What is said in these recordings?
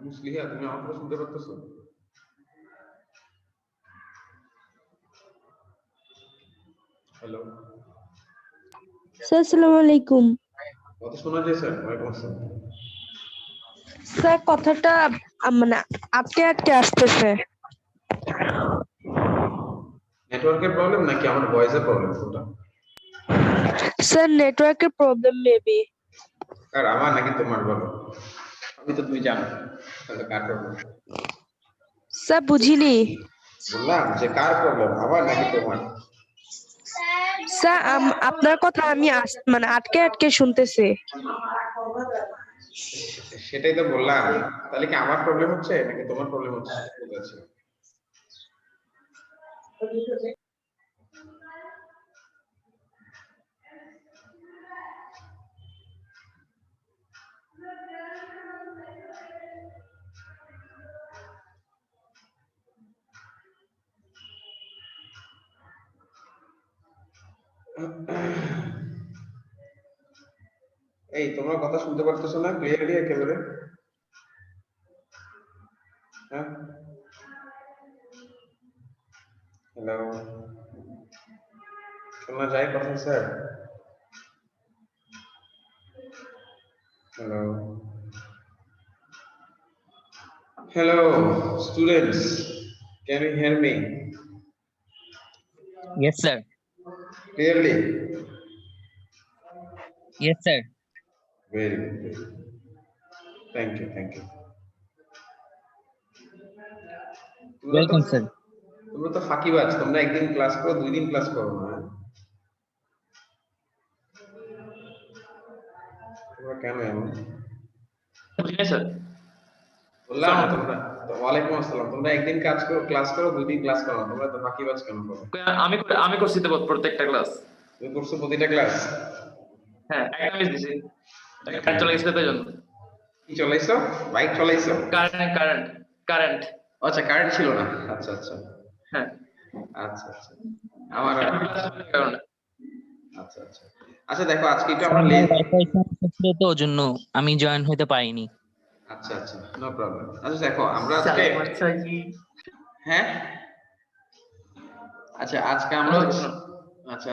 মুসলিহা, তুমি আমার কথা শুনতে পারতেছো? হ্যালো, স্যার আসসালামু আলাইকুম। কথা শোনা যায় স্যার? ওয়ালাইকুম আসসালাম। স্যার কথাটা মানে আটকে আটকে আসতেছে। নেটওয়ার্কের প্রবলেম নাকি আমার ভয়েসের প্রবলেম কোনটা? স্যার নেটওয়ার্কের প্রবলেম মেবি। আর আমার নাকি তোমার, বলো? আমি তো তুমি জানো, তাহলে কার প্রবলেম? স্যার বুঝিনি। বললাম যে কার প্রবলেম, আমার নাকি তোমার? স্যার আপনার কথা আমি মানে আটকে আটকে শুনতেছি। সেটাই তো বললাম। তাহলে কি আমার প্রবলেম হচ্ছে নাকি তোমার প্রবলেম হচ্ছে সেটা বলতে চাচ্ছি। এই তোমরা কথা শুনতে পারতেছো না ক্লিয়ারলি একেবারে? হ্যাঁ, হ্যালো, শোনা যায় কথা sir? Hello, hello students, can you hear me Yes, sir. Clearly? Yes, sir. Very good, thank you, thank you. তোমরা তো Welcome, sir. তোমরা তো ফাঁকিবাজ, তোমরা একদিন ক্লাস করো, 2 দিন ক্লাস করো না। তোমরা কেন এমন? বুঝিনি স্যার। বললাম তোমরা, ওয়ালাইকুম আসসালাম, তোমরা একদিন কাজ করো, ক্লাস করো, 2 দিন ক্লাস করো না, তোমরা তো ফাঁকিবাজ কেন করো? আমি করছি তো প্রত্যেকটা ক্লাস। তুমি করছো প্রতিটা ক্লাস? হ্যাঁ, একটা মিস দিছি। কারেন্ট চলে গেছিল তাই জন্য। কি চলাইছো? বাইক চলাইছো? কারেন্ট। আচ্ছা, কারেন্ট ছিল না। আচ্ছা আচ্ছা হ্যাঁ। আচ্ছা আচ্ছা আমার কারণে। আচ্ছা আচ্ছা আচ্ছা, দেখো আজকে একটু Sir, আমরা আমার Wi-Fi সমস্যা ছিল তো ওজন্য আমি জয়েন হতে পারিনি। আচ্ছা আচ্ছা, নো প্রবলেম। আচ্ছা দেখো আমরা আজকে, হ্যাঁ আচ্ছা আজকে আমরা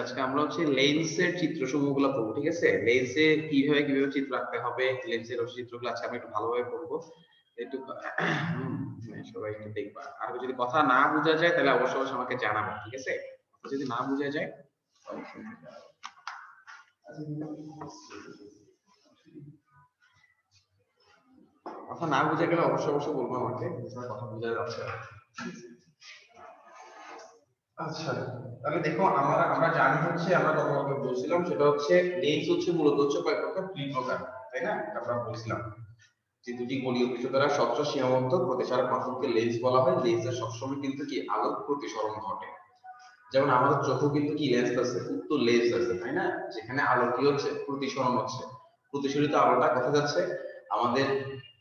আজকে আমরা হচ্ছে লেন্সের চিত্রসমূহগুলো পড়বো, ঠিক আছে? লেন্সে কিভাবে কিভাবে চিত্র আঁকতে হবে, লেন্সের চিত্রগুলো আজকে আমরা একটু ভালোভাবে পড়বো। একটু সবাই একটু দেখবা, আর যদি কথা না বোঝা যায় তাহলে অবশ্যই অবশ্যই আমাকে জানাবে, ঠিক আছে? যদি না বোঝা যায় অবশ্যই। কথা না বোঝা গেলে অবশ্যই অবশ্যই বলবো আমাকে, কথা বোঝা যাচ্ছে না। আচ্ছা, তাহলে দেখো আমরা জানি হচ্ছে, আমরা গতকালকে বলছিলাম সেটা হচ্ছে লেন্স হচ্ছে মূলত হচ্ছে কয় প্রকার, 2 প্রকার, তাই না? এটা আমরা বলছিলাম যে দুটি গোলীয় পৃষ্ঠ দ্বারা স্বচ্ছ সীমাবদ্ধ প্রতিসারক মাধ্যমকে লেন্স বলা হয়। লেন্সের সবসময় কিন্তু কি আলোক প্রতিসরণ ঘটে। যেমন আমাদের চোখে কিন্তু কি লেন্স আছে, উত্তল লেন্স আছে, তাই না? যেখানে আলো কি হচ্ছে, প্রতিসরণ হচ্ছে। প্রতিসরিত আলোটা কোথায় যাচ্ছে? আমাদের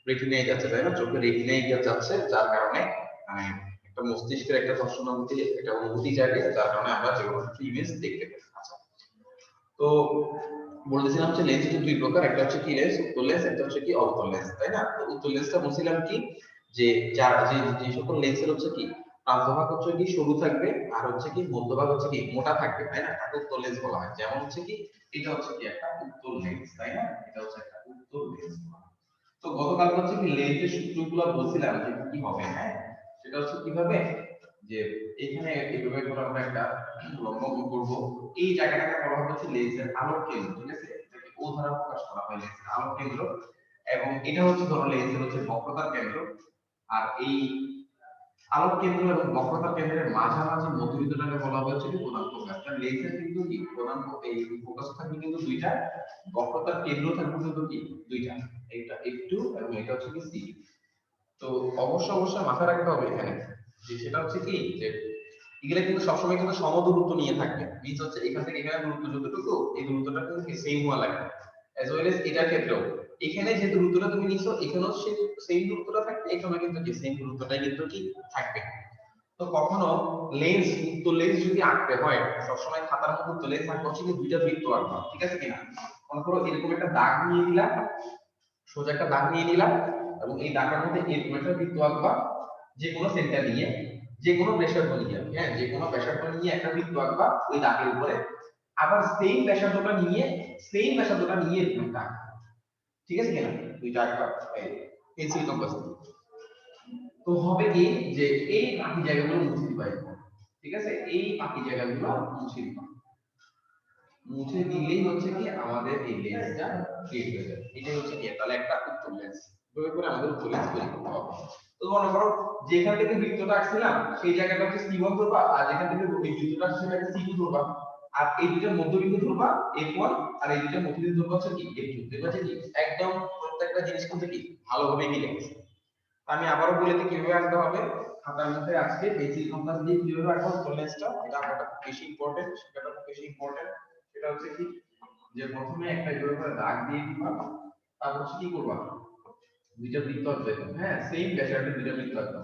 রেটিনায় যাচ্ছে, তাই না? চোখের রেটিনায় যাচ্ছে, যার কারণে মানে একটা মস্তিষ্কের একটা দর্শনানুভূতি, একটা অনুভূতি জাগে, যার কারণে আমরা যে কোনো একটা ইমেজ দেখতে পাই। আচ্ছা, তো বলতেছিলাম যে লেন্স কিন্তু 2 প্রকার, একটা হচ্ছে কি লেন্স, উত্তল লেন্স, একটা হচ্ছে কি অবতল লেন্স, তাই না? তো উত্তল লেন্সটা বলছিলাম কি, যে যে সকল লেন্সের হচ্ছে কি প্রান্তভাগ হচ্ছে কি সরু থাকবে, আর হচ্ছে কি মধ্যভাগ হচ্ছে কি মোটা থাকবে, তাই না? তাকে উত্তল লেন্স বলা হয়। যেমন হচ্ছে কি এটা হচ্ছে কি একটা উত্তল লেন্স, তাই না? এটা হচ্ছে একটা উত্তল লেন্স। তো গতকাল হচ্ছে কি লেন্সের সূত্রগুলো বলছিলাম যে কি হবে, হ্যাঁ সেটা হচ্ছে কিভাবে, যে এখানে এইভাবে করে আমরা একটা লম্ব অঙ্কন করব। এই জায়গাটাকে বলা হবে হচ্ছে লেন্সের আলোক কেন্দ্র, ঠিক আছে? এটাকে ও দ্বারা প্রকাশ করা হয়, লেন্সের আলোক কেন্দ্র। এবং এটা হচ্ছে ধরো লেন্সের হচ্ছে বক্রতার কেন্দ্র। আর এই আলোক কেন্দ্র এবং বক্রতার কেন্দ্রের মাঝামাঝি মধ্যবিন্দুটাকে বলা হচ্ছে কি প্রধান ফোকাস। কারণ লেন্সের কিন্তু কি প্রধান এই ফোকাস থাকবে কিন্তু দুইটা, বক্রতার কেন্দ্র থাকবে কিন্তু কি দুইটা, এটা F2 এবং এটা হচ্ছে কি C2। তো অবশ্যই অবশ্যই মাথায় রাখতে হবে এখানে যে সেটা হচ্ছে কি, যে এগুলা কিন্তু সবসময় কিন্তু সমদূরত্ব নিয়ে থাকবে। মিন্স হচ্ছে এখান থেকে এখানে দূরত্ব যতটুকু, এই দূরত্বটা কিন্তু সেম হওয়া লাগবে। অ্যাজ ওয়েল এজ এটার ক্ষেত্রেও এখানে যে দূরত্বটা তুমি নিছো, এখানেও সেই দূরত্বটা থাকবে, এখানেও কিন্তু কি সেম দূরত্বটাই কিন্তু কি থাকবে। তো কখনো লেন্স, উত্তল লেন্স যদি আঁকতে হয়, সবসময় খাতার মধ্যে উত্তল লেন্স আঁকতে হচ্ছে কি দুইটা বৃত্ত আঁকবা, ঠিক আছে কিনা? মনে করো এরকম একটা দাগ নিয়ে নিলাম, সোজা একটা দাগ নিয়ে নিলাম, এবং এই দাগের মধ্যে এরকম একটা বৃত্ত আঁকবা, যে কোনো সেন্টার নিয়ে, যে কোনো ব্যাসার্ধ নিয়ে, হ্যাঁ, যে কোনো ব্যাসার্ধ নিয়ে একটা বৃত্ত আঁকবা ওই দাগের উপরে, আবার সেম ব্যাসার্ধটা নিয়ে এরকম একটা আঁকবা। ঠিক আছে কিনা? দুইটা আঁকবা পেন্সিল কম্পাস দিয়ে। তো হবে কি যে এই বাকি জায়গাগুলো মুছে দিবা এরকম। ঠিক আছে, এই বাকি জায়গাগুলো মুছে দিবা। মুছে দিলেই হচ্ছে কি আমাদের এই লেন্সটা ক্রিয়েট হয়ে যাবে। এটাই হচ্ছে কি তাহলে একটা উত্তর লেন্স। এভাবে করে আমাদের উত্তর লেন্স তৈরি করতে হবে। তো মনে করো যেখান থেকে বৃত্তটা আঁকছিলাম সেই জায়গাটা হচ্ছে C1 ধরবা, আর যেখান থেকে বৃত্তটা আসছে সেটাকে C2 ধরবা, আর এই দুটোর মধ্যবিন্দু ধরবা F1, আর এই দুটোর মধ্যবিন্দু ধরবা হচ্ছে কি F2। দেখবা যে কি একদম প্রত্যেকটা জিনিস কিন্তু কি ভালোভাবে মিলে গেছে। আমি আবারও বলে দিই কিভাবে আঁকতে হবে। খাতার মধ্যে আজকে পেন্সিল কম্পাস দিয়ে কিভাবে আঁকবো উত্তর লেন্সটা, এটা আঁকাটা খুব বেশি ইম্পর্টেন্ট, সেটা খুব বেশি ইম্পর্টেন্ট। সেটা হচ্ছে কি যে প্রথমে একটা এভাবে করে দাগ দিয়ে দিবা, তারপর হচ্ছে কি করবা দুইটা বৃত্ত আঁকবে, হ্যাঁ, সেম ব্যাসার্ধের দুইটা বৃত্ত আঁকবা,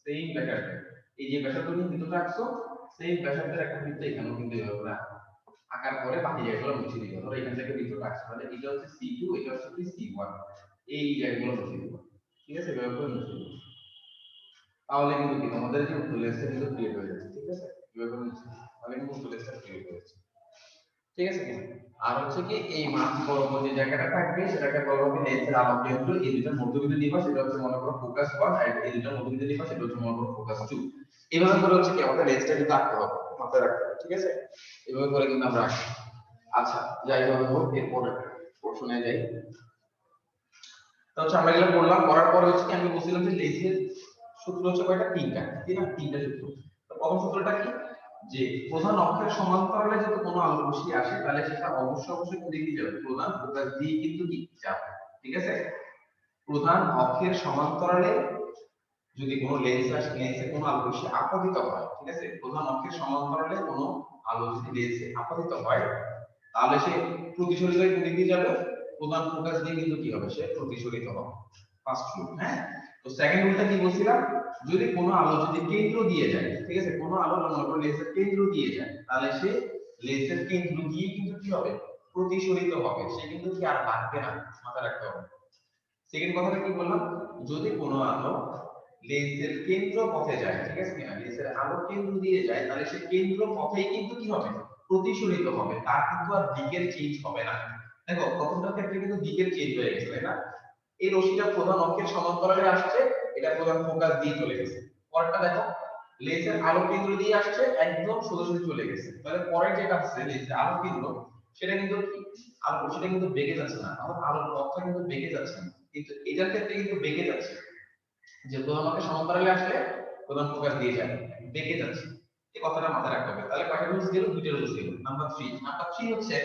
সেম ব্যাসার্ধের। এই যে ব্যাসার্ধ নিয়ে বৃত্তটা আঁকছো সেম ব্যাসার্ধের একটা বৃত্ত এখানেও কিন্তু এভাবে করে আঁকার পরে বাকি জায়গাগুলো মুছে দিবা। ধরো এখান থেকে বৃত্তটা আঁকছো, মানে এটা হচ্ছে C2, এটা হচ্ছে কি C1, এই জায়গাগুলো মুছে দিবা। ঠিক আছে, এভাবে করে মুছে দিবা। তাহলে কিন্তু কি তোমাদের যে উত্তর লেন্সটা কিন্তু ক্রিয়েট হয়ে যাচ্ছে। ঠিক আছে, এভাবে করে মুছে দিবা, তাহলে কিন্তু উত্তর লেন্সটা ক্রিয়েট হয়ে যাচ্ছে। ঠিক আছে কি? আর হচ্ছে কি এই মাছ বরাবর যে জায়গাটা থাকবে সেটাকে বলা হবে লেন্সের আলোক কেন্দ্র। এই দুটোর মধ্যবিন্দু নিবা সেটা হচ্ছে মনে করো ফোকাস 1, আর এই দুটোর মধ্যবিন্দু নিবা সেটা হচ্ছে মনে করো ফোকাস 2। এইভাবে করে হচ্ছে কি আমাদের লেন্সটা কিন্তু আঁকতে হবে, মাথায় রাখতে হবে। ঠিক আছে, এভাবে করে কিন্তু আমরা আঁকি। আচ্ছা, যাই হোক এরপরে প্রশ্নে যাই। তো হচ্ছে আমরা এগুলো করলাম, করার পরে হচ্ছে কি আমি বলছিলাম যে লেন্সের সূত্র হচ্ছে কয়টা, তিনটা, ঠিক না? তিনটা সূত্র। তো প্রথম সূত্রটা কি যে প্রধান অক্ষের সমান্তরালে যদি কোনো আলোক রশ্মি আসে তাহলে সেটা অবশ্যই কোন দিক দিয়ে যাবে, প্রধান ফোকাস দিয়ে কিন্তু কি যাবে। ঠিক আছে, প্রধান অক্ষের সমান্তরালে যদি কোনো লেন্স আসে, লেন্সে কোনো আলোক রশ্মি আপতিত হয়, ঠিক আছে, প্রধান অক্ষের সমান্তরালে কোনো আলো যদি লেন্সে আপতিত হয় তাহলে সে প্রতিসরিত হয়ে কোন দিক দিয়ে যাবে, প্রধান ফোকাস দিয়ে কিন্তু কি হবে, সে প্রতিসরিত হবে। First rule. হ্যাঁ, তো সেকেন্ড রুলটা কি বলছিলাম, যদি কোনো আলো যদি কেন্দ্র দিয়ে যায়, ঠিক আছে, কোনো আলো মনে করো লেন্সের কেন্দ্র দিয়ে যায় তাহলে সে লেন্সের কেন্দ্র দিয়ে কিন্তু কি হবে, প্রতিসরিত হবে, সে কিন্তু কি আর লাগবে না, মাথায় রাখতে হবে। সেকেন্ড কথাটা কি বললাম, যদি কোনো আলো লেন্সের কেন্দ্র পথে যায়, ঠিক আছে কিনা, লেন্সের আলো কেন্দ্র দিয়ে যায় তাহলে সে কেন্দ্র পথেই কিন্তু কি হবে, প্রতিসরিত হবে, তার কিন্তু আর দিকের চেঞ্জ হবে না। দেখো প্রথমটার ক্ষেত্রে কিন্তু দিকের চেঞ্জ হয়ে গেছে, তাই না? এই রশ্মিটা প্রধান অক্ষের সমান্তরালে আসছে, এটা প্রধান ফোকাস দিয়ে চলে গেছে। পরেরটা দেখো লেন্সের আলো কেন্দ্র দিয়ে আসছে, একদম সোজাসুজি চলে গেছে। তাহলে পরে যেটা আসছে লেন্সের আলো কেন্দ্র, সেটা কিন্তু সেটা কিন্তু বেঁকে যাচ্ছে না, আমার আলোর পথটা কিন্তু বেঁকে যাচ্ছে না, কিন্তু এটার ক্ষেত্রে কিন্তু বেঁকে যাচ্ছে। যে প্রধান অক্ষের সমান্তরালে আসলে প্রধান ফোকাস দিয়ে যায়, বেঁকে যাচ্ছে, এই কথাটা মাথায় রাখতে হবে। তাহলে কয়টা রুলস দিল, দুইটা রুলস দিল। নাম্বার 3 হচ্ছে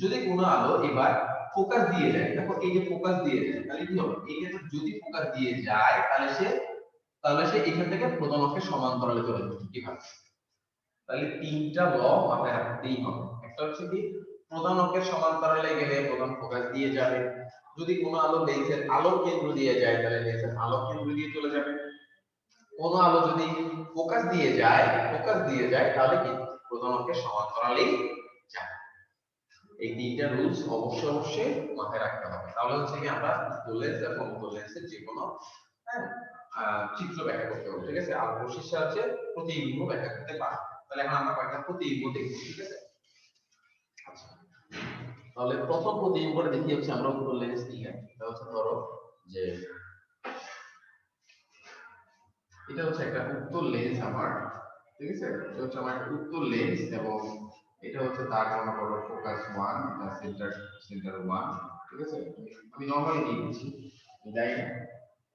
যদি কোনো আলো এবার ফোকাস দিয়ে যায়, দেখো এই যে ফোকাস দিয়ে যায় তাহলে কি হবে, এই ক্ষেত্রে যদি ফোকাস দিয়ে যায় তাহলে সে এখান থেকে প্রধান অক্ষের সমান্তরালে চলে যাবে। কিভাবে, তাহলে তিনটা ল মাথায় রাখতেই হবে। একটা হচ্ছে কি প্রধান অক্ষের সমান্তরালে গেলে প্রধান ফোকাস দিয়ে যাবে, যদি কোনো আলো লেন্সের আলোক কেন্দ্র দিয়ে যায় তাহলে লেন্সের আলোক কেন্দ্র দিয়ে চলে যাবে, কোনো আলো যদি ফোকাস দিয়ে যায় তাহলে কি প্রধান অক্ষের সমান্তরালেই যাবে। এই তিনটা রুলস অবশ্যই মাথায় রাখতে হবে, তাহলে হচ্ছে কি আমরা লেন্স এবং লেন্সের যে কোনো চিত্র ব্যাখ্যা করতে পারবো। ঠিক আছে, আলোক রশ্মির সাহায্যে প্রতিবিম্ব ব্যাখ্যা করতে পারবো। তাহলে এখন আমরা কয়েকটা প্রতিবিম্ব দেখব। ঠিক আছে, আচ্ছা তাহলে প্রথম প্রতিবিম্বটা দেখি হচ্ছে আমরা উত্তর লেন্স নিয়ে, এটা হচ্ছে ধরো যে এটা হচ্ছে একটা উত্তর লেন্স আমার, ঠিক আছে, এটা হচ্ছে আমার একটা উত্তর লেন্স এবং এটা হচ্ছে তার মনে করো ফোকাস 1, এটা সেন্টার 1। ঠিক আছে, আমি নরমালি নিয়ে নিচ্ছি, যাই না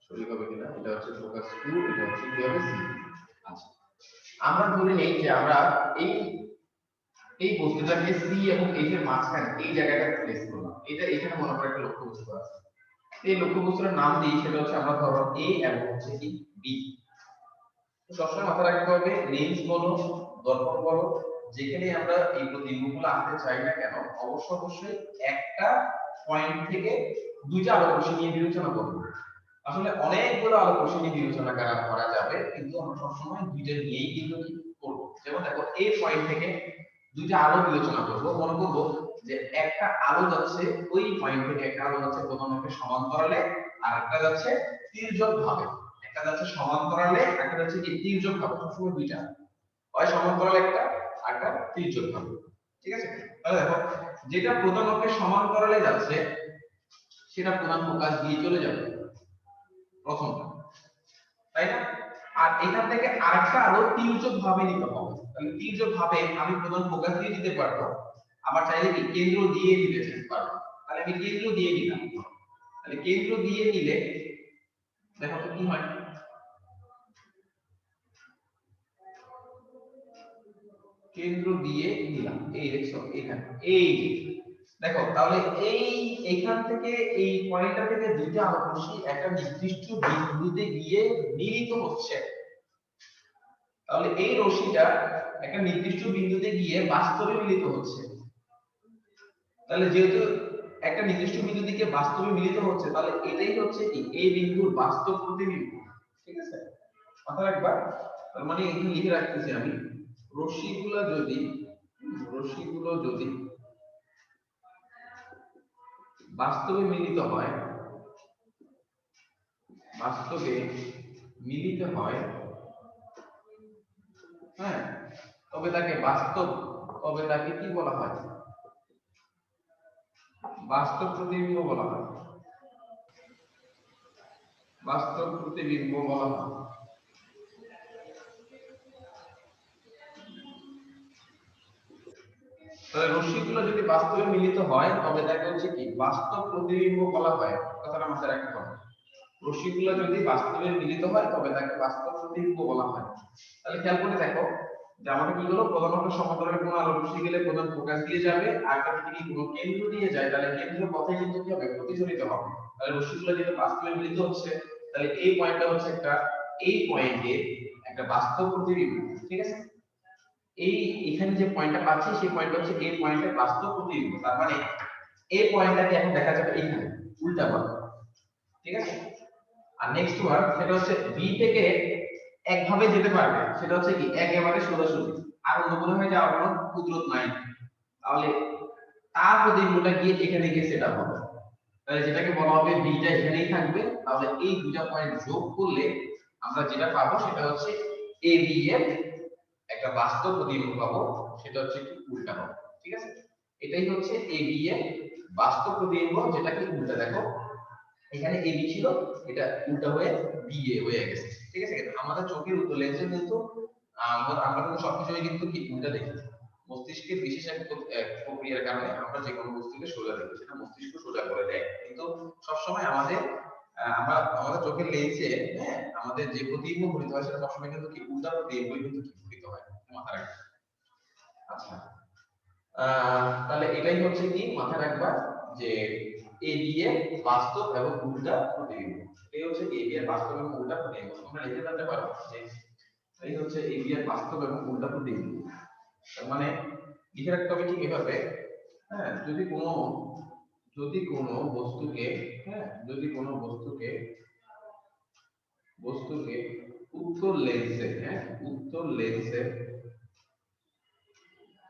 সঠিক হবে কিনা। এটা হচ্ছে ফোকাস 2, এটা হচ্ছে কি হবে সি। আচ্ছা, আমরা ধরে নেই যে আমরা এই বস্তুটাকে সি এবং এইচ এর মাঝখানে এই জায়গাটা প্লেস করলাম। এটা এখানে মনে করো একটা লক্ষ্যবস্তু আছে, এই লক্ষ্যবস্তুর নাম দিই সেটা হচ্ছে আমরা ধরো এ এবং হচ্ছে কি বি। সবসময় মাথায় রাখতে হবে লেন্স বলো দর্পণ বলো যেখানে আমরা এই প্রতিবিম্বগুলো আনতে চাই না কেন, অবশ্যই একটা পয়েন্ট থেকে দুইটা আলোক রশ্মি নিয়ে বিবেচনা করব। আসলে অনেকগুলো আলোক রশ্মি নিয়ে বিবেচনা করা যাবে, কিন্তু আমরা সবসময় দুইটা নিয়েই কিন্তু করব। যেমন দেখো এই পয়েন্ট থেকে দুইটা আলো বিবেচনা করব, মনে করব যে একটা আলো যাচ্ছে ওই পয়েন্ট থেকে, একটা আলো যাচ্ছে প্রধান অক্ষের সমান্তরালে আর একটা যাচ্ছে তির্যক ভাবে, একটা যাচ্ছে সমান্তরালে, একটা যাচ্ছে কি তির্যক ভাবে, সবসময় দুইটা, হয় সমান্তরালে একটা আর একটা তির্যক ভাবে। ঠিক আছে, তাহলে দেখো যেটা প্রধান অক্ষের সমান্তরালে যাচ্ছে সেটা প্রধান ফোকাস দিয়ে চলে যাবে প্রথমটা, তাই না? আর এখান থেকে আরেকটা আরো তির্যক ভাবে নিতে হবে, তাহলে তির্যক ভাবে আমি প্রধান ফোকাস দিয়ে দিতে পারবো, আবার চাইলে কি কেন্দ্র দিয়ে দিতে পারবো। তাহলে আমি কেন্দ্র দিয়ে দিলাম, তাহলে কেন্দ্র দিয়ে নিলে দেখো তো কি হয়, কেন্দ্র দিয়ে নিলাম, এই দেখছো এখানে, এই দেখো তাহলে এই এখান থেকে এই পয়েন্টটা থেকে দুইটা আলোক রশ্মি একটা নির্দিষ্ট বিন্দুতে গিয়ে মিলিত হচ্ছে। তাহলে এই রশ্মিটা একটা নির্দিষ্ট বিন্দুতে গিয়ে বাস্তবে মিলিত হচ্ছে। তাহলে যেহেতু একটা নির্দিষ্ট বিন্দু থেকে বাস্তবে মিলিত হচ্ছে, তাহলে এটাই হচ্ছে কি এই বিন্দুর বাস্তব প্রতিবিম্ব। ঠিক আছে, মাথায় রাখবা। তার মানে এখানে লিখে রাখতেছি আমি, রশ্মিগুলো যদি বাস্তবে মিলিত হয়, হ্যাঁ, তবে তাকে কি বলা হয়? বাস্তব প্রতিবিম্ব বলা হয়, বাস্তব প্রতিবিম্ব বলা হয়। তাহলে রশ্মিগুলো যদি বাস্তবে মিলিত হয় তবে তাকে হচ্ছে কি বাস্তব প্রতিবিম্ব বলা হয়, কথাটা মাথায় রাখতে হবে। রশ্মিগুলো যদি বাস্তবে মিলিত হয় তবে তাকে বাস্তব প্রতিবিম্ব বলা হয়। তাহলে খেয়াল করে দেখো যে আমাকে কি হলো, প্রধান অক্ষ সমান্তরালে কোনো আলোক রশ্মি গেলে প্রধান ফোকাস দিয়ে যাবে, আর একটা যদি কোনো কেন্দ্র দিয়ে যায় তাহলে কেন্দ্রের পথে কিন্তু কি হবে, প্রতিফলিত হবে। তাহলে রশ্মিগুলো যেটা বাস্তবে মিলিত হচ্ছে, তাহলে এই পয়েন্টটা হচ্ছে একটা, এই পয়েন্টে একটা বাস্তব প্রতিবিম্ব। ঠিক আছে, এই এখানে যে পয়েন্টটা পাচ্ছি সেই পয়েন্টটা হচ্ছে এই পয়েন্টের বাস্তব প্রতিবিম্ব। তার মানে এই পয়েন্টটাকে এখন দেখা যাবে এখানে উল্টা ভাবে। ঠিক আছে, আর নেক্সট ওয়ান সেটা হচ্ছে বি থেকে একভাবে যেতে পারবে, সেটা হচ্ছে কি একেবারে সোজাসুজি, আর অন্য কোনো ভাবে যাওয়ার কোনো কুদরত নাই। তাহলে তার প্রতিবিম্বটা গিয়ে এখানে গিয়ে সেটআপ হবে, তাহলে যেটাকে বলা হবে বিটা এখানেই থাকবে। তাহলে এই দুইটা পয়েন্ট যোগ করলে আমরা যেটা পাবো সেটা হচ্ছে এ বি এর একটা বাস্তব প্রতিবিম্ব পাবো, সেটা হচ্ছে কি উল্টা হবে। ঠিক আছে, এটাই হচ্ছে এ বি এর বাস্তব প্রতিবিম্ব, যেটা কি উল্টা। দেখো এখানে এ বি ছিল, এটা উল্টা হয়ে বি এ হয়ে গেছে। ঠিক আছে, আমাদের চোখের লেন্সে কিন্তু আমরা কিন্তু সবসময় কিন্তু কি উল্টা দেখি, মস্তিষ্কের বিশেষ এক প্রক্রিয়ার কারণে আমরা যে কোনো বস্তুকে সোজা দেখি, সেটা মস্তিষ্ক সোজা করে দেয়, কিন্তু সবসময় আমাদের চোখের লেন্সে, হ্যাঁ, আমাদের যে প্রতিবিম্ব ঘটিত হয় সেটা সবসময় কিন্তু কি উল্টা প্রতিবিম্ব কিন্তু কি ঘটিত হয়, মাথায় রাখবে। আচ্ছা, তাহলে এটাই হচ্ছে কি মাথায় রাখবা যে এ বি এর বাস্তব এবং উল্টা প্রতিবিম্ব। এই হচ্ছে এ বি এর বাস্তব এবং উল্টা প্রতিবিম্ব। তোমরা লিখে রাখতে পারো যে এই হচ্ছে এ বি এর বাস্তব এবং উল্টা প্রতিবিম্ব। তার মানে লিখে রাখতে হবে ঠিক এভাবে, হ্যাঁ, যদি কোনো বস্তুকে, হ্যাঁ, যদি কোনো বস্তুকে উত্তর লেন্সে, হ্যাঁ, উত্তর লেন্সে,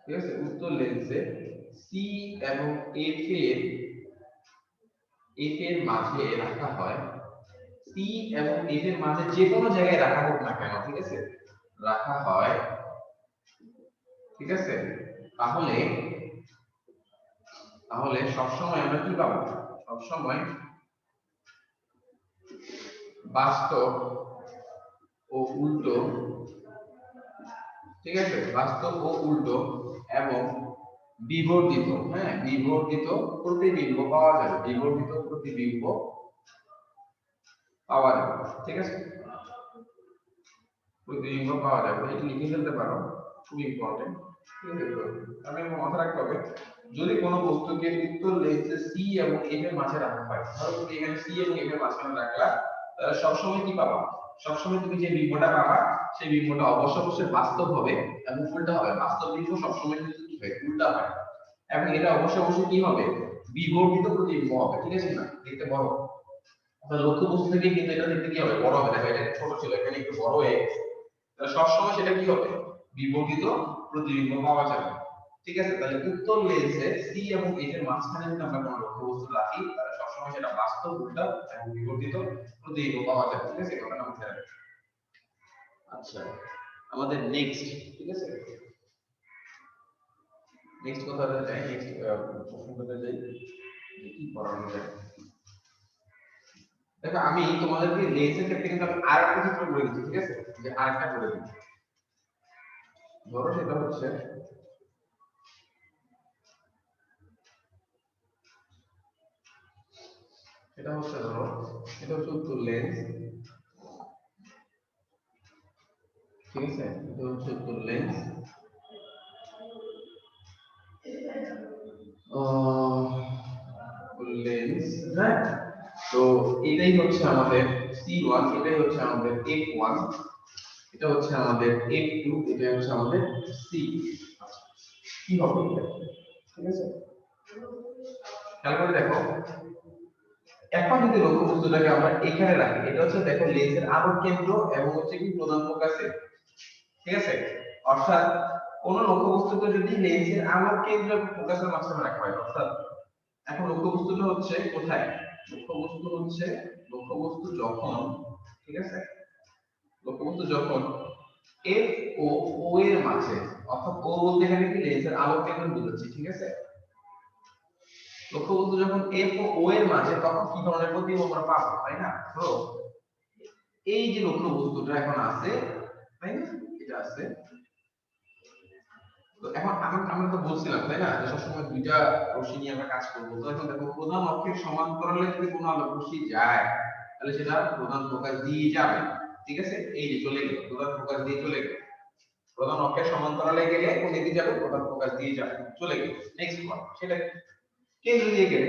ঠিক আছে, উত্তর লেন্সে সি এবং এফ এর মাঝে রাখা হয়, সি এবং এফ এর মাঝে যে কোনো জায়গায় রাখা হোক না কেন, ঠিক আছে, রাখা হয়, ঠিক আছে, তাহলে সবসময় আমরা কি পাবো, সবসময় বাস্তব ও উল্টো, ঠিক আছে, বাস্তব ও উল্টো এবং বিবর্ধিত, হ্যাঁ, বিবর্ধিত প্রতিবিম্ব পাওয়া যাবে, বিবর্ধিত প্রতিবিম্ব পাওয়া যাবে। ঠিক আছে, প্রতিবিম্ব পাওয়া যাবে, এটা লিখে ফেলতে পারো, খুব ইম্পর্টেন্ট। ঠিক আছে, আমি মাথায় রাখতে হবে যদি কোনো বস্তুকে উত্তর লেন্সে সি এবং এফ এর মাঝে রাখা হয়, ধরো তুমি এখানে সি এবং এফ এর মাঝখানে রাখলা, তাহলে সবসময় কি পাবা, সবসময় তুমি যে বিম্বটা পাবা সেই বিম্বটা অবশ্যই বাস্তব হবে এবং উল্টা হবে। বাস্তব বিম্ব সবসময় কিন্তু কি হয়, উল্টা হয়, এবং এটা অবশ্যই কি হবে, বিবর্ধিত প্রতিবিম্ব হবে। ঠিক আছে, না দেখতে বড়, আপনার লক্ষ্য বস্তু থেকে কিন্তু এটা দেখতে কি হবে, বড় হবে। দেখো এটা ছোট ছিল, এখানে একটু বড় হয়ে গেছে, তাহলে সবসময় সেটা কি হবে, বিবর্ধিত প্রতিবিম্ব পাওয়া যাবে। ঠিক আছে, তাহলে উত্তর লেন্সে সি এবং এফ এর মাঝখানে যদি আমরা কোনো লক্ষ্য বস্তু রাখি তাহলে সবসময় সবসময় সেটা বাস্তব উল্টা এবং বিবর্তিত প্রতিবিম্ব পাওয়া যায়, ঠিক আছে? কথাটা মাথায় রাখবেন। আচ্ছা, আমাদের নেক্সট, ঠিক আছে, নেক্সট কথাটা যাই, নেক্সট প্রশ্নটা যাই, কি পড়ানো যায়। দেখো আমি তোমাদেরকে লেন্সের ক্ষেত্রে কিন্তু আমি আরেকটা চিত্র করে দিচ্ছি, ঠিক আছে, যে আরেকটা করে দিচ্ছি। ধরো সেটা হচ্ছে ধরো এটা হচ্ছে উত্তর লেন্স, ঠিক আছে, এটা হচ্ছে উত্তর লেন্স, লেন্স, হ্যাঁ। তো এটাই হচ্ছে আমাদের C1, এটাই হচ্ছে আমাদের F1, এটা হচ্ছে আমাদের F2, এটা হচ্ছে আমাদের C। কি হবে এটা? ঠিক আছে, খেয়াল করে দেখো। এখন যদি লক্ষ্যবস্তুটাকে আমরা এখানে রাখি, এটা হচ্ছে দেখো লেন্সের আলোক কেন্দ্র এবং হচ্ছে কি প্রধান ফোকাসে, ঠিক আছে। অর্থাৎ কোন লক্ষ্যবস্তুকে যদি লেন্সের আলোক কেন্দ্র এবং ফোকাসের মাঝখানে রাখা হয়, অর্থাৎ এখন লক্ষ্যবস্তুটা হচ্ছে কোথায়? লক্ষ্যবস্তু যখন, ঠিক আছে, লক্ষ্যবস্তু যখন F ও O এর মাঝে, অর্থাৎ O বলতে এখানে কি লেন্সের আলোক কেন্দ্র বোঝাচ্ছি, ঠিক আছে। লক্ষ্যবস্তু যখন F ও O এর মাঝে, তখন কি ধরনের প্রতিবিম্ব আমরা পাবো, তাই না? তো এই যে লক্ষ্যবস্তুটা এখন আছে, তাই না, এটা আছে। তো এখন আমরা তো বলছিলাম, তাই না, যে সবসময় দুইটা রশ্মি নিয়ে আমরা কাজ করবো। তো এখন দেখো প্রধান অক্ষের সমান্তরালে যদি কোনো আলোক রশ্মি যায়, তাহলে সেটা প্রধান ফোকাস দিয়ে যাবে, ঠিক আছে। এই যে চলে গেল, প্রধান ফোকাস দিয়ে চলে গেল, প্রধান অক্ষের সমান্তরালে গেলে কোন দিকে যাবে? প্রধান ফোকাস দিয়ে যাবে, চলে গেল। নেক্সট ওয়ান, সেটা কেন্দ্র দিয়ে গেলে।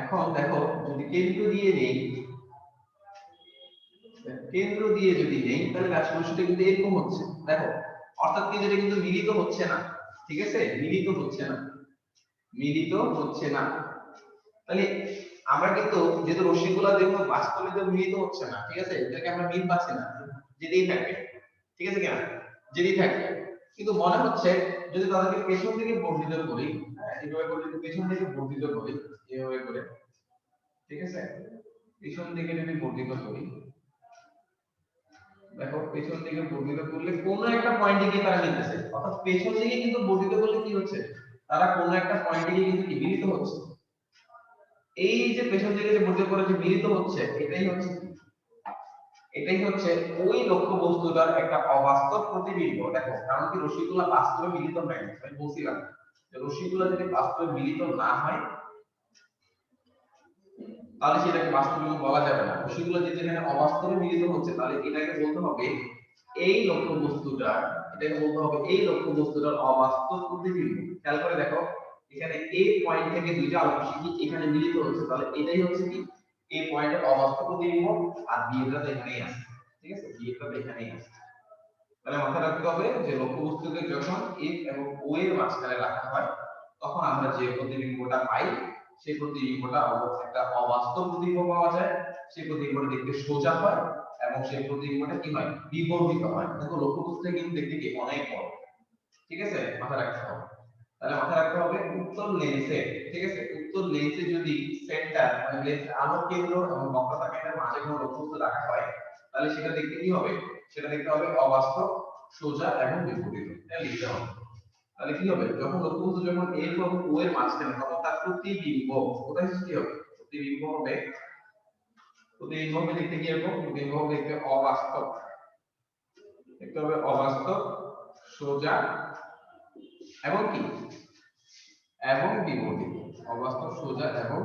এখন দেখো যদি কেন্দ্র দিয়ে নেই, তাহলে রাশিমালাটা কিন্তু এরকম হচ্ছে, দেখো। অর্থাৎ কি, যেটা কিন্তু মিলিত হচ্ছে না, ঠিক আছে, মিলিত হচ্ছে না। তাহলে আমরা কিন্তু যেহেতু রশ্মিগুলো দেখো বাস্তবে তো মিলিত হচ্ছে না, ঠিক আছে, এটাকে আমরা মিল পাচ্ছি না, যেতেই থাকবে, ঠিক আছে কিনা, যেতেই থাকবে। কিন্তু মনে হচ্ছে যদি তাদেরকে পেছন থেকে বর্ধিত করি, হ্যাঁ, এইভাবে করে যদি পেছন থেকে বর্ধিত করি, এইভাবে করে, ঠিক আছে, পেছন থেকে যদি বর্ধিত করি, দেখো পেছন থেকে বর্ধিত করলে কোন একটা পয়েন্টে গিয়ে তারা মিলতেছে। অর্থাৎ পেছন থেকে কিন্তু বর্ধিত করলে কি হচ্ছে, তারা কোন একটা পয়েন্টে গিয়ে কিন্তু মিলিত হচ্ছে। এই যে পেছন থেকে যে বর্ধিত করে যে মিলিত হচ্ছে, এটাই হচ্ছে ওই লক্ষ্য বস্তুটার একটা অবাস্তব প্রতিবিম্ব। দেখো, কারণ কি রশ্মিগুলো বাস্তবে মিলিত হয় না, আমি বলছিলাম যে রশ্মিগুলো যদি বাস্তবে মিলিত না হয়, তাহলে সেটাকে বাস্তবিক বলা যাবে না। রশ্মিগুলো যেখানে অবাস্তবে মিলিত হচ্ছে, তাহলে এটাকে বলতে হবে এই লক্ষ্যবস্তুটার অবাস্তব প্রতিবিম্ব। খেয়াল করে দেখো, এখানে A পয়েন্ট থেকে দুইটা আলোক রশ্মি এখানে মিলিত হচ্ছে, তাহলে এটাই হচ্ছে কি A পয়েন্টের অবাস্তব প্রতিবিম্ব। আর B এর তো এখানেই আছে, ঠিক আছে, B এর তো এখানেই আছে। তাহলে মাথায় রাখতে হবে যে লক্ষ্যবস্তুকে যখন F এবং O এর মাঝখানে রাখা হয়, তখন আমরা যে প্রতিবিম্বটা পাই, সেই প্রতিবিম্বটা একটা অবাস্তব প্রতিবিম্ব পাওয়া যায়। সেই প্রতিবিম্বটা দেখতে সোজা হয় এবং সেই প্রতিবিম্বটা কি হয়, বিবর্ধিত হয়। দেখো লক্ষ্যবস্তুটা কিন্তু দেখতে কি অনেক বড়, ঠিক আছে, মাথায় রাখতে হবে। তাহলে মাথায় রাখতে হবে উত্তর লেন্সে, ঠিক আছে, উত্তর লেন্সে যদি সেন্টার মানে লেন্সের আলোক কেন্দ্র এবং বক্রতা কেন্দ্রের মাঝে কোনো লক্ষ্যবস্তু রাখা হয়, তাহলে সেটা দেখতে কি হবে, সেটা দেখতে হবে অবাস্তব, সোজা এবং বিপরীত। এটা লিখতে হবে। তাহলে কি হবে, যখন লক্ষ্যবস্তু যখন A এবং O এর মাঝখানে, তখন তার প্রতিবিম্ব কোথায় সৃষ্টি হবে? প্রতিবিম্ব হবে দেখতে কি এরকম, প্রতিবিম্ব হবে দেখতে অবাস্তব, দেখতে হবে অবাস্তব, সোজা এবং কি, এবং বিবর্ধিত। অবাস্তব, সোজা এবং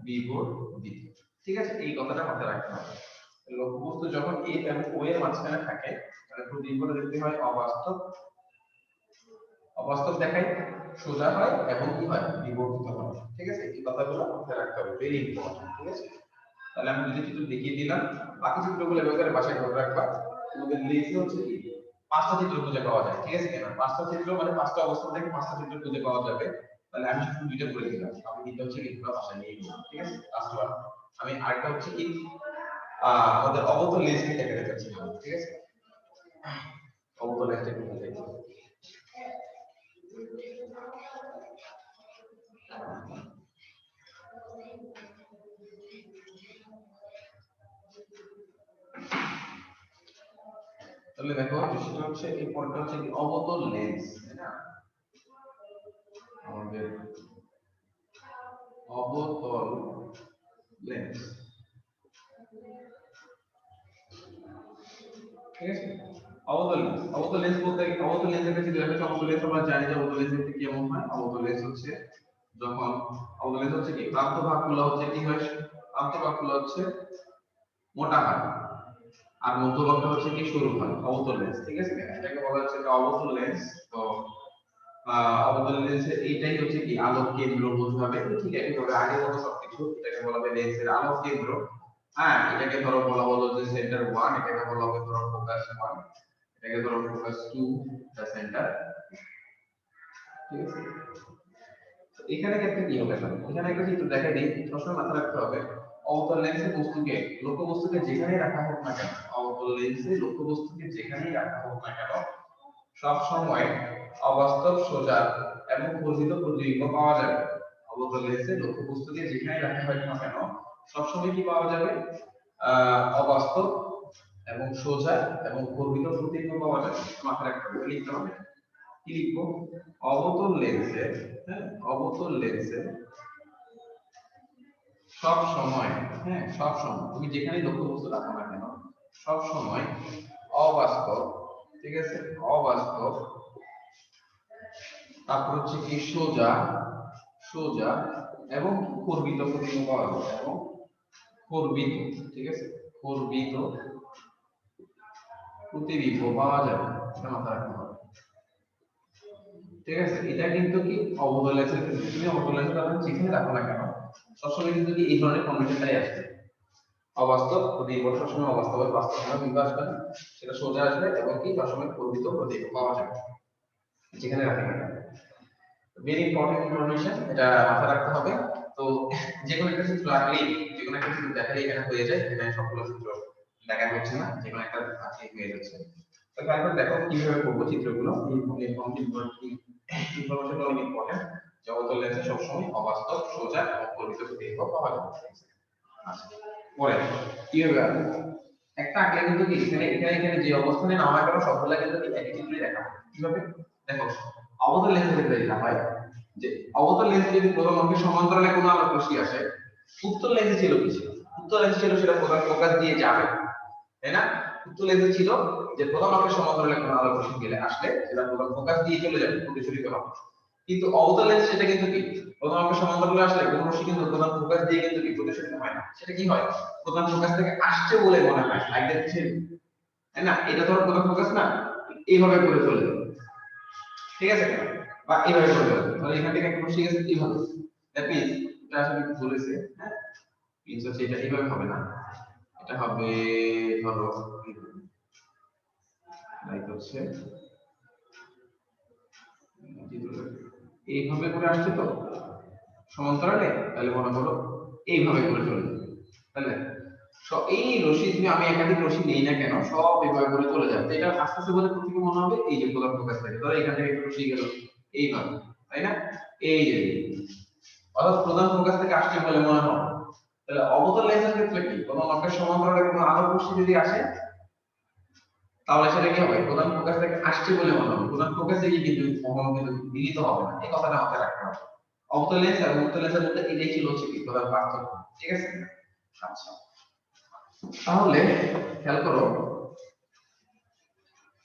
বিবর্ধিত, ঠিক আছে, এই কথাটা মাথায় রাখতে হবে। লক্ষ্যবস্তু যখন A এবং O এর মাঝখানে থাকে, তাহলে প্রতিবিম্বটা দেখতে হয় অবাস্তব দেখায়, সোজা হয় এবং কি হয়, বিবর্ধিত হয়, ঠিক আছে। এই কথাগুলো মাথায় রাখতে হবে, ভেরি ইম্পর্টেন্ট, ঠিক আছে। তাহলে আমি দুটো চিত্র দেখিয়ে দিলাম, বাকি চিত্রগুলো এভাবে বাসায় ধরে রাখবা। তোমাদের লিস্টে হচ্ছে কি পাঁচটা চিত্র খুঁজে পাওয়া যায়, ঠিক আছে কিনা, পাঁচটা চিত্র মানে পাঁচটা অবস্থান থেকে পাঁচটা চিত্র খুঁজে পাওয়া যাবে। তাহলে আমি শুধু দুইটা করে দিলাম, আমি দুইটা হচ্ছে কি তোমরা বাসায় নিয়ে নিলাম, ঠিক আছে। লাস্ট ওয়ান, আমি আরেকটা হচ্ছে কি আমাদের অবতল লিস্টে এখানে যাচ্ছিলাম, ঠিক আছে, অবতল লিস্টে কোথায় যাচ্ছি। তাহলে দেখো যে সেটা হচ্ছে এই পয়েন্টটা হচ্ছে কি অবতল লেন্স, তাই না? আমাদের অবতল লেন্স, ঠিক আছে? অবতল লেন্স বলতে অবতল লেন্সের কাছে দেখা যাচ্ছে অবতল লেন্স আমরা জানি যে অবতল লেন্স দেখতে কেমন হয়। অবতল লেন্স হচ্ছে যখন অবতল লেন্স হচ্ছে কি প্রান্ত ভাগগুলো হচ্ছে কি হয়, প্রান্ত ভাগগুলো হচ্ছে মোটা হয় আর মধ্যভাগটা হচ্ছে কি সরু হয়, অবতল লেন্স, ঠিক আছে? এটাকে বলা হচ্ছে যে অবতল লেন্স। তো অবতল লেন্সের এইটাই হচ্ছে কি আলোক কেন্দ্র বলতে হবে, ঠিক আছে? তবে আগে মতো সবকিছু এটাকে বলা হবে লেন্সের আলোক কেন্দ্র। হ্যাঁ, এটাকে ধরো বলা হলো যে সেন্টার 1, এটাকে বলা হবে ধরো ফোকাস 1, এটাকে ধরো ফোকাস 2 দা সেন্টার, ঠিক আছে? তো এখানে ক্ষেত্রে কি হবে এখন? এখানে একটা চিত্র দেখাই দিই, সবসময় মাথায় রাখতে হবে অবতল লেন্সে বস্তুকে লক্ষ্য বস্তুকে যেখানেই রাখা হোক না কেন, অবতল লেন্সে লক্ষ্য বস্তুকে যেখানেই রাখা হোক না কেন সব সময় অবাস্তব, সোজা এবং বর্ধিত প্রতিবিম্ব পাওয়া যাবে। অবতল লেন্সে লক্ষ্য বস্তুকে যেখানেই রাখা হোক না কেন সব সময় কি পাওয়া যাবে? অবাস্তব এবং সোজা এবং বর্ধিত প্রতিবিম্ব পাওয়া যাবে। মাথায় রাখতে হবে, লিখতে হবে। কি লিখবো? অবতল লেন্সে, হ্যাঁ, অবতল লেন্সে সব সময়, হ্যাঁ, সব সময় তুমি যেখানেই লক্ষ্য বস্তু রাখো না কেন সব সময় অবাস্তব, ঠিক আছে, অবাস্তব, তারপর হচ্ছে কি সোজা, সোজা এবং কর্বিত প্রতিবিম্ব পাওয়া যাবে, এবং কর্বিত, ঠিক আছে, কর্বিত প্রতিবিম্ব পাওয়া যাবে, এটা মাথায় রাখতে হবে, ঠিক আছে? এটা কিন্তু কি অবতল লেন্সের ক্ষেত্রে তুমি অবতল লেন্সে যেখানে রাখো না কেন সবসময় কিন্তু কি এই ধরনের কন্ডিশনটাই আসবে। অবাস্তব প্রতিবিম্ব সবসময় অবাস্তব, বাস্তব কোনো বিম্ব আসবে না, সেটা সোজা আসবে এবং কি সবসময় কর্বিত প্রতিবিম্ব পাওয়া যাবে যেখানে রাখি না কেন। ভেরি ইম্পর্টেন্ট ইনফরমেশন, এটা মাথায় রাখতে হবে। তো যে কোনো একটা চিত্র আঁকলেই, যে কোনো একটা চিত্র দেখালেই এখানে হয়ে যায়, এখানে সবগুলো চিত্র দেখা হচ্ছে না, যে কোনো একটা আঁকলেই হয়ে যাচ্ছে। তো তারপর দেখো কিভাবে করবো চিত্রগুলো, ইনফরমেশন অনেক ইম্পর্টেন্ট। অবতল লেন্সে সবসময় অবাস্তব, সোজা এবং কর্বিত প্রতিবিম্ব পাওয়া যাবে। আচ্ছা, পরে কিভাবে আঁকবো? একটা আঁকলে কিন্তু কি এখানে এখানে এখানে যে অবস্থানে নামা কেন সবগুলা কিন্তু একই চিত্রই দেখা হয়। কিভাবে? দেখো অবতল লেন্সের ক্ষেত্রে যেটা হয় যে অবতল লেন্সে যদি প্রধান অক্ষের সমান্তরালে কোনো আলোক রশ্মি আসে, উত্তল লেন্সে ছিল কি ছিল? উত্তল লেন্সে ছিল সেটা প্রধান ফোকাস দিয়ে যাবে, তাই না? উত্তল লেন্সে ছিল যে প্রধান অক্ষের সমান্তরালে কোনো আলোক রশ্মি গেলে আসলে সেটা প্রধান ফোকাস দিয়ে চলে যাবে, প্রতিসরিত হবে। কিন্তু অবতল লেন্স সেটা কিন্তু কি প্রধান অক্ষের সমান্তরালে আসলে কোনো রশ্মি কিন্তু প্রধান ফোকাস দিয়ে কিন্তু কি প্রতিসরিত হয় না, সেটা কি হয় প্রধান ফোকাস থেকে আসছে বলে মনে হয়, লাইক দ্যাট, তাই না? এটা ধরো প্রধান ফোকাস না, এইভাবে করে চলে যাবে, ঠিক আছে? বা এইভাবে করে যাবে, তাহলে এখান থেকে একটা রশ্মি গেছে এইভাবে, দ্যাট মিন্স এটা আসলে কি বলেছে, হ্যাঁ, মিন্স হচ্ছে এটা এইভাবে হবে না, এটা হবে ধরো লাইক হচ্ছে এইভাবে করে আসছে তো সমান্তরালে, তাহলে মনে করো এইভাবে করে চলে যাবে, তাহলে এই রশ্মি তুমি আমি একাধিক রশ্মি নেই না কেন সব এইভাবে করে চলে যাবে, এটা আস্তে আস্তে বলে প্রথমে মনে হবে এই যে প্রধান ফোকাস থাকে, ধরো এখান থেকে একটা রশ্মি গেল এইভাবে, তাই না? এই যে অর্থাৎ প্রধান ফোকাস থেকে আসছে বলে মনে হবে। তাহলে অবতল লেন্সের ক্ষেত্রে কি কোনো অক্ষের সমান্তরালে কোনো আলোক রশ্মি যদি আসে তাহলে সেটা কি হবে প্রধান ফোকাস থেকে আসছে বলে মনে হবে, প্রধান ফোকাস থেকে কিন্তু কখনো কিন্তু মিলিত হবে না, এই কথাটা মাথায় রাখতে হবে। অবতল লেন্স এবং উত্তল লেন্সের মধ্যে এটাই ছিল হচ্ছে কি প্রধান পার্থক্য, ঠিক আছে? আচ্ছা, তাহলে খেয়াল করো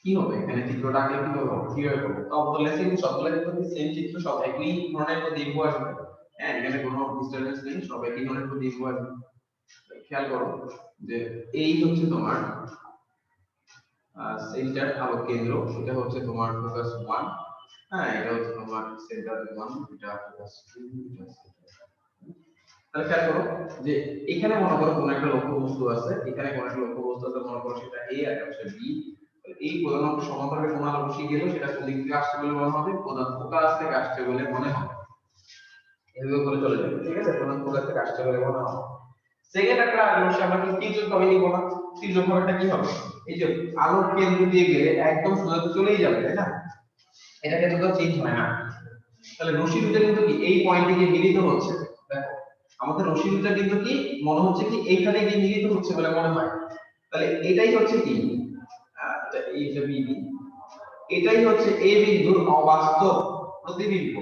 কি হবে এখানে চিত্রটা আঁকলে কিভাবে হবে, কিভাবে করবো? তো অবতল লেন্সে কিন্তু সবগুলো কিন্তু সেম চিত্র, সব একই ধরনের প্রতিবিম্ব আসবে, হ্যাঁ, এখানে কোনো ডিস্টারবেন্স নেই, সব একই ধরনের প্রতিবিম্ব আসবে। খেয়াল করো যে এই হচ্ছে তোমার সেন্টার আলোক কেন্দ্র, এটা হচ্ছে তোমার ফোকাস 1, হ্যাঁ, এটা হচ্ছে তোমার সেন্টার 1, এটা ফোকাস 2, এটা তাহলে খেয়াল করো যে এখানে মনে করো কোন একটা লক্ষ্য বস্তু আছে, এখানে কোন একটা লক্ষ্য বস্তু আছে, মনে করো সেটা A আর এটা হচ্ছে B। এই প্রধান অক্ষ সমান্তরালে কোন আলো রশ্মি গেল সেটা কোন দিক থেকে আসছে বলে মনে হবে, প্রধান ফোকাস থেকে আসছে বলে মনে হবে, এভাবে করে চলে যাবে, ঠিক আছে? প্রধান ফোকাস থেকে আসছে বলে মনে হবে। সেকেন্ড একটা রশ্মি আমরা কি তির্যক ভাবে নিব না? তির্যক ভাবেটা কি হবে? এই যে আলোক কেন্দ্র দিয়ে গেলে একদম সোজা চলেই যাবে, তাই না? এটা কিন্তু তো চেঞ্জ হয় না। তাহলে রশ্মি দুটো কিন্তু কি এই পয়েন্টে গিয়ে মিলিত হচ্ছে, দেখো আমাদের রশ্মি দুটো কিন্তু কি মনে হচ্ছে কি এইখানে গিয়ে মিলিত হচ্ছে বলে মনে হয়, তাহলে এটাই হচ্ছে কি আচ্ছা এই যে বিবি, এটাই হচ্ছে এ বিন্দুর অবাস্তব প্রতিবিম্ব।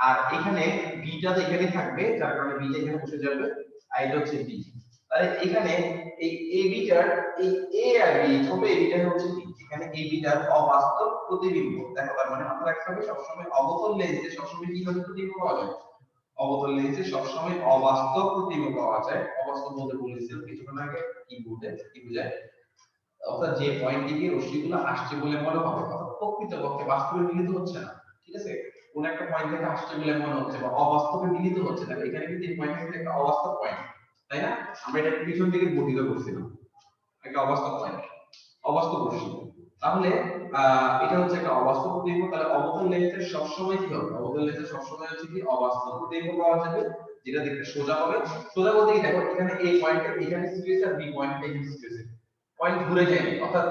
আর এখানে বিটা তো এখানে থাকবে, যার কারণে বিটা এখানে বসে যাবে, আর এটা হচ্ছে বি। তাহলে এখানে এই এ বিটার এই এ আর বি, ছোট এ বিটা হচ্ছে কি, এখানে এ বিটার অবাস্তব প্রতিবিম্ব। দেখো তার মানে মাথায় রাখতে হবে সবসময় অবতল লেন্সে সবসময় কি ধরনের প্রতিবিম্ব পাওয়া যায়? অবতল লেন্সে সবসময় অবাস্তব প্রতিবিম্ব পাওয়া যায়। অবাস্তব বলতে বলেছিলাম কিছুক্ষণ আগে, কি বোঝায়? অর্থাৎ যে পয়েন্ট থেকে রশ্মিগুলো আসছে বলে মনে হবে, অর্থাৎ প্রকৃতপক্ষে বাস্তবে মিলিত হচ্ছে না, ঠিক আছে? কোন একটা পয়েন্ট থেকে আসছে বলে মনে হচ্ছে বা অবাস্তবে মিলিত হচ্ছে না। এখানে কিন্তু এই পয়েন্ট থেকে একটা অবাস্তব পয়েন্ট, তাই না? আমরা এটা পিছন থেকে বর্ধিত করছিলাম, একটা অবাস্তব পয়েন্ট, অবাস্তব রশ্মি। তাহলে এটা হচ্ছে একটা অবাস্তব প্রতিবিম্ব। তাহলে অবতল লেন্সের সবসময় কি হবে? অবতল লেন্সের সবসময় হচ্ছে কি অবাস্তব প্রতিবিম্ব পাওয়া যাবে, যেটা দেখতে সোজা হবে। সোজা বলতে কি, দেখো এখানে এই পয়েন্টটা এখানে সিচুয়েশন, বি পয়েন্টটা এখানে সিচুয়েশন, পয়েন্ট ঘুরে যায় না, অর্থাৎ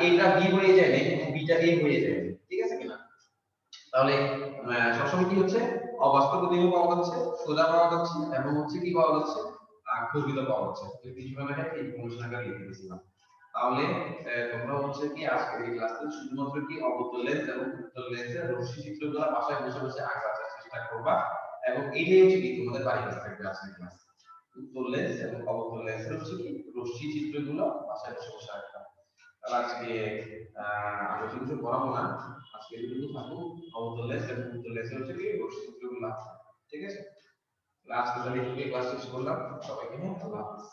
এটা বি হয়ে যায় না এবং বিটা এ হয়ে যায় না, ঠিক আছে কিনা? তাহলে সবসময় কি হচ্ছে, অবাস্তব প্রতিবিম্ব পাওয়া যাচ্ছে, সোজা পাওয়া যাচ্ছে এবং হচ্ছে কি পাওয়া যাচ্ছে, ঘুর্ণিত পাওয়া যাচ্ছে। কিছু না এটা এই কমিশনার লিখে দিয়েছিলাম। তাহলে তোমরা হচ্ছে কি আজকে এই ক্লাসে শুধুমাত্র কি অবতল লেন্স এবং উত্তল লেন্সের রশ্মি চিত্রগুলো বাসায় বসে বসে আঁকার চেষ্টা করবা, এবং এইটাই হচ্ছে কি তোমাদের বাড়ি কাজ থাকবে আজকের ক্লাস। উত্তল লেন্স এবং অবতল লেন্সের হচ্ছে কি রশ্মি চিত্রগুলো বাসায় বসে বসে আঁকা। তাহলে আজকে আমি কিছু পড়াবো না, আজকে এটুকু থাকুক। অবতল লেন্স এবং উত্তল লেন্সের হচ্ছে কি রশ্মি চিত্রগুলো, ঠিক আছে? আজকে তাহলে এই ক্লাস শেষ করলাম, সবাইকে আল্লাহ হাফেজ।